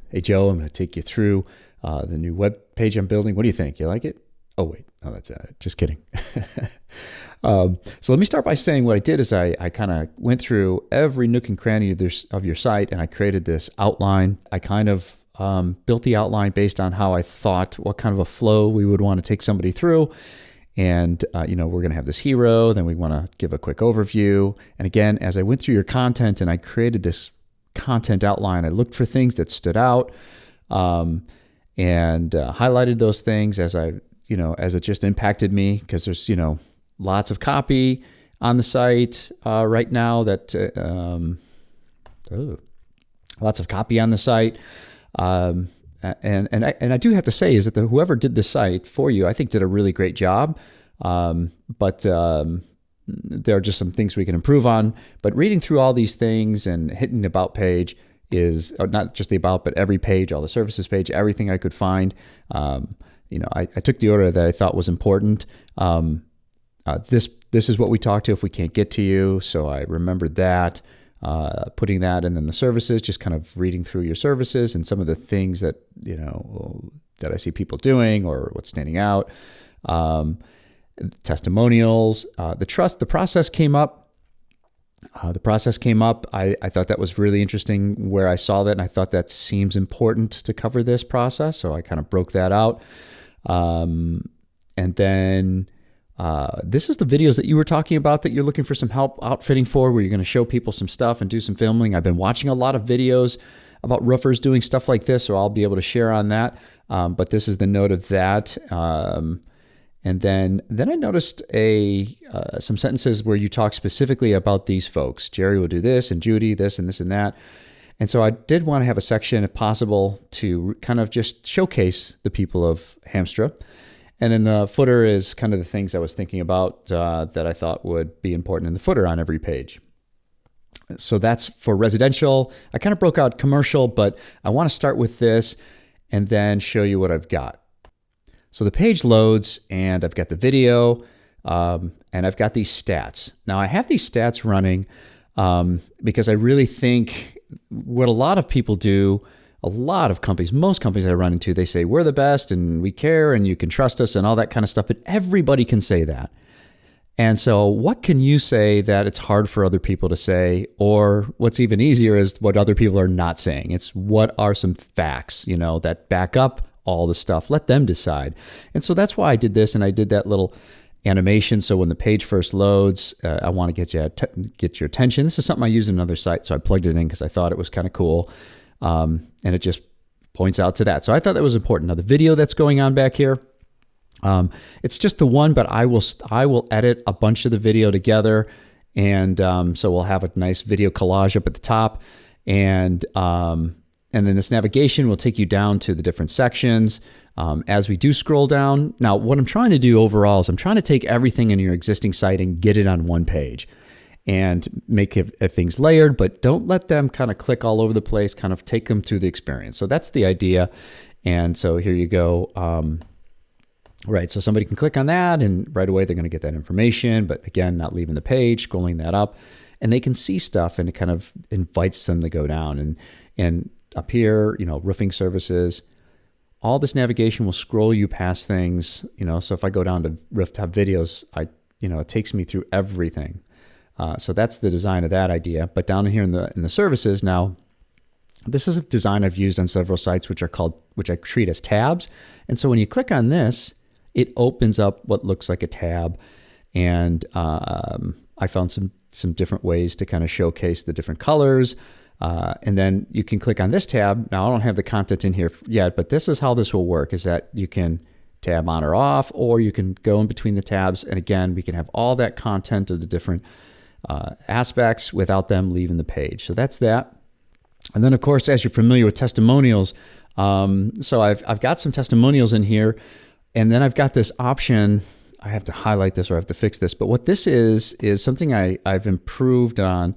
Hey Joe, I'm going to take you through the new web page I'm building. What do you think? You like it? Oh wait, no, that's just kidding. So let me start by saying what I did is I kind of went through every nook and cranny of your site, and I created this outline. I kind of built the outline based on how I thought what kind of a flow we would want to take somebody through. And, we're going to have this hero, then we want to give a quick overview. And again, as I went through your content and I created this content outline, I looked for things that stood out and highlighted those things as as it just impacted me, because there's, lots of copy on the site right now lots of copy on the site. And I do have to say is that whoever did the site for you, I think did a really great job. But there are just some things we can improve on. But reading through all these things and hitting the about page is not just the about, but every page, all the services page, everything I could find. I took the order that I thought was important. This is what we talk to if we can't get to you. So I remembered that. Putting that, and then the services, just kind of reading through your services and some of the things that that I see people doing or what's standing out. Testimonials, the process came up. I thought that was really interesting where I saw that, and I thought that seems important to cover this process, so I kind of broke that out. And then this is the videos that you were talking about that you're looking for some help outfitting for, where you're going to show people some stuff and do some filming. I've been watching a lot of videos about roofers doing stuff like this, so I'll be able to share on that. But this is the note of that. And then I noticed some sentences where you talk specifically about these folks. Jerry will do this, and Judy this, and this, and that. And so I did want to have a section, if possible, to kind of just showcase the people of Hamstra. And then the footer is kind of the things I was thinking about that I thought would be important in the footer on every page. So that's for residential. I kind of broke out commercial, but I want to start with this and then show you what I've got. So the page loads, and I've got the video, and I've got these stats. Now I have these stats running because I really think what a lot of people do, a lot of companies, most companies I run into, they say, we're the best and we care and you can trust us and all that kind of stuff, but everybody can say that. And so what can you say that it's hard for other people to say? Or what's even easier is what other people are not saying. It's what are some facts, that back up all the stuff. Let them decide. And so that's why I did this, and I did that little animation. So when the page first loads, I want to get your attention. This is something I use in another site, so I plugged it in because I thought it was kind of cool. And it just points out to that. So I thought that was important. Now the video that's going on back here, it's just the one, but I will edit a bunch of the video together. And so we'll have a nice video collage up at the top. And then this navigation will take you down to the different sections as we do scroll down. Now, what I'm trying to do overall is I'm trying to take everything in your existing site and get it on one page and make things layered, but don't let them kind of click all over the place, kind of take them through the experience. So that's the idea. And so here you go. Right, so somebody can click on that and right away they're going to get that information, but again, not leaving the page, scrolling that up, and they can see stuff, and it kind of invites them to go down. And up here, roofing services, all this navigation will scroll you past things, so if I go down to rooftop videos, it takes me through everything. So that's the design of that idea. But down here in the services now, this is a design I've used on several sites, which I treat as tabs. And so when you click on this, it opens up what looks like a tab. And I found some different ways to kind of showcase the different colors. And then you can click on this tab. Now I don't have the content in here yet, but this is how this will work, is that you can tab on or off, or you can go in between the tabs. And again, we can have all that content of the different aspects without them leaving the page. So that's that. And then of course, as you're familiar with testimonials, so I've got some testimonials in here, and then I've got this option. I have to highlight this or I have to fix this, but what this is something I've improved on,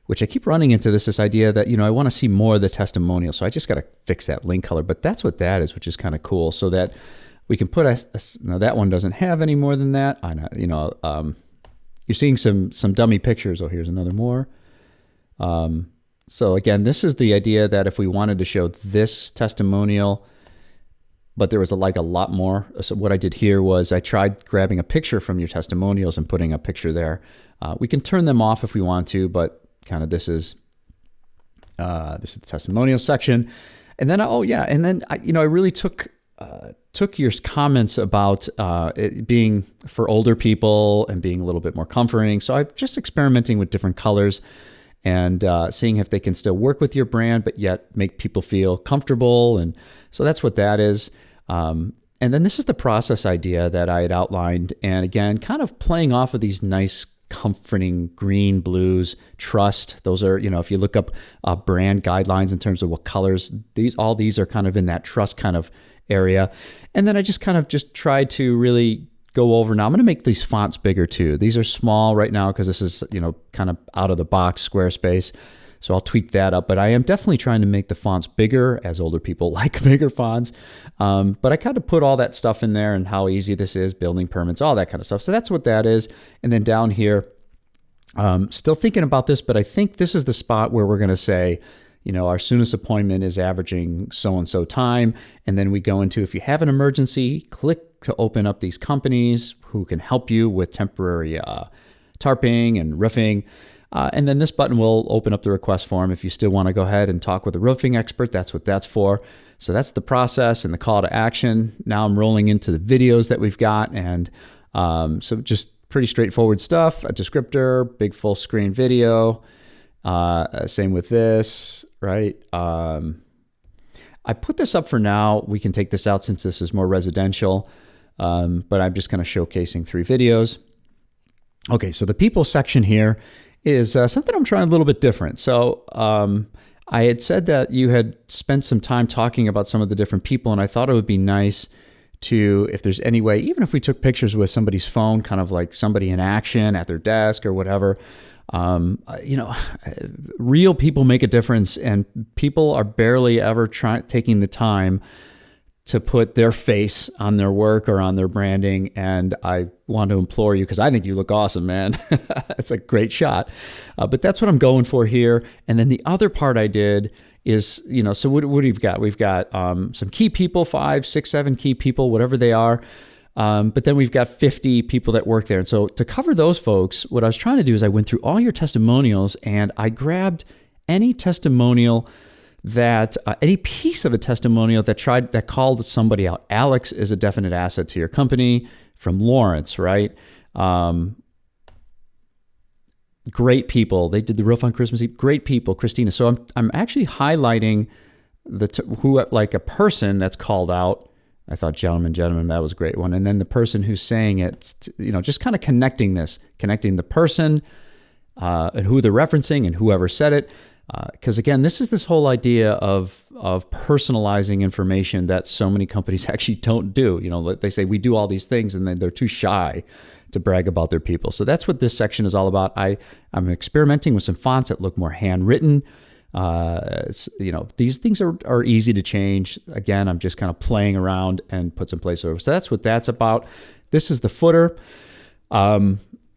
which I keep running into this idea that, I want to see more of the testimonial. So I just got to fix that link color, but that's what that is, which is kind of cool, so that we can put now that one doesn't have any more than that. I know, you're seeing some dummy pictures. Oh, here's another more. So again, this is the idea that if we wanted to show this testimonial, but there was like a lot more. So what I did here was I tried grabbing a picture from your testimonials and putting a picture there. We can turn them off if we want to, but kind of this is the testimonial section. And then, I really took your comments about it being for older people and being a little bit more comforting. So I'm just experimenting with different colors and seeing if they can still work with your brand, but yet make people feel comfortable. And so that's what that is. And then this is the process idea that I had outlined. And again, kind of playing off of these nice, comforting green, blues, trust. Those are, if you look up brand guidelines in terms of what colors, all these are kind of in that trust kind of area. And then I just kind of tried to really go over. Now I'm going to make these fonts bigger too. These are small right now because this is, kind of out of the box Squarespace. So I'll tweak that up, but I am definitely trying to make the fonts bigger, as older people like bigger fonts. But I kind of put all that stuff in there and how easy this is, building permits, all that kind of stuff. So that's what that is. And then down here, still thinking about this, but I think this is the spot where we're going to say, our soonest appointment is averaging so-and-so time. And then we go into, if you have an emergency, click to open up these companies who can help you with temporary tarping and roofing. And then this button will open up the request form. If you still want to go ahead and talk with a roofing expert, that's what that's for. So that's the process and the call to action. Now I'm rolling into the videos that we've got. And so just pretty straightforward stuff, a descriptor, big full screen video. Same with this, right? I put this up for now. We can take this out since this is more residential. But I'm just kind of showcasing 3 videos. Okay, so the people section here is something I'm trying a little bit different. So I had said that you had spent some time talking about some of the different people, and I thought it would be nice to, if there's any way, even if we took pictures with somebody's phone, kind of like somebody in action at their desk or whatever, real people make a difference, and people are barely ever taking the time to put their face on their work or on their branding. And I want to implore you, because I think you look awesome, man. It's a great shot. But that's what I'm going for here. And then the other part I did is, so what we've got? We've got some key people, 5, 6, 7 key people, whatever they are. But then we've got 50 people that work there. And so to cover those folks, what I was trying to do is I went through all your testimonials and I grabbed any testimonial that any piece of a testimonial that called somebody out. Alex is a definite asset to your company, from Lawrence, right? Great people. They did the roof on Christmas Eve. Great people, Christina. So I'm actually highlighting who like a person that's called out. I thought gentlemen, that was a great one. And then the person who's saying it, just kind of connecting the person and who they're referencing and whoever said it. Because again, this whole idea of personalizing information that so many companies actually don't do. They say we do all these things and then they're too shy to brag about their people. So that's what this section is all about. I'm experimenting with some fonts that look more handwritten. These things are easy to change. Again, I'm just kind of playing around and put some placeovers. So that's what that's about. This is the footer.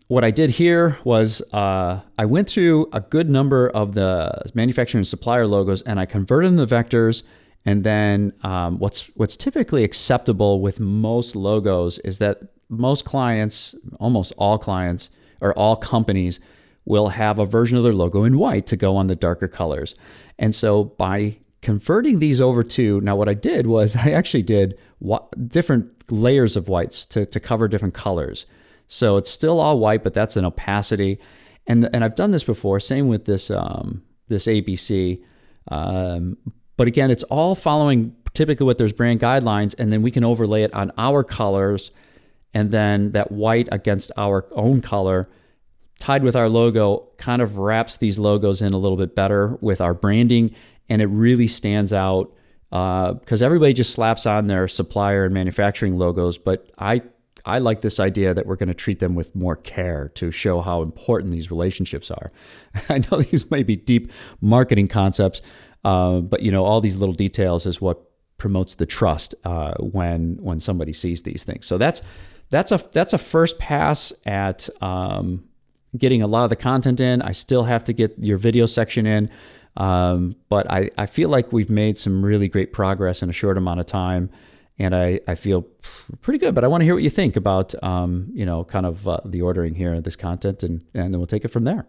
What I did here was I went through a good number of the manufacturer and supplier logos and I converted them to vectors. And then what's typically acceptable with most logos is that most clients, almost all clients or all companies, will have a version of their logo in white to go on the darker colors. And so by converting these over to, now what I did was I actually did different layers of whites to cover different colors. So it's still all white, but that's an opacity. And I've done this before, same with this ABC. But again, it's all following typically what there's brand guidelines, and then we can overlay it on our colors, and then that white against our own color tied with our logo kind of wraps these logos in a little bit better with our branding, and it really stands out because everybody just slaps on their supplier and manufacturing logos, but I like this idea that we're going to treat them with more care to show how important these relationships are. I know these may be deep marketing concepts, but all these little details is what promotes the trust when somebody sees these things. So that's a first pass at getting a lot of the content in. I still have to get your video section in. But I feel like we've made some really great progress in a short amount of time, and I feel pretty good. But I want to hear what you think about, kind of the ordering here of this content, and then we'll take it from there.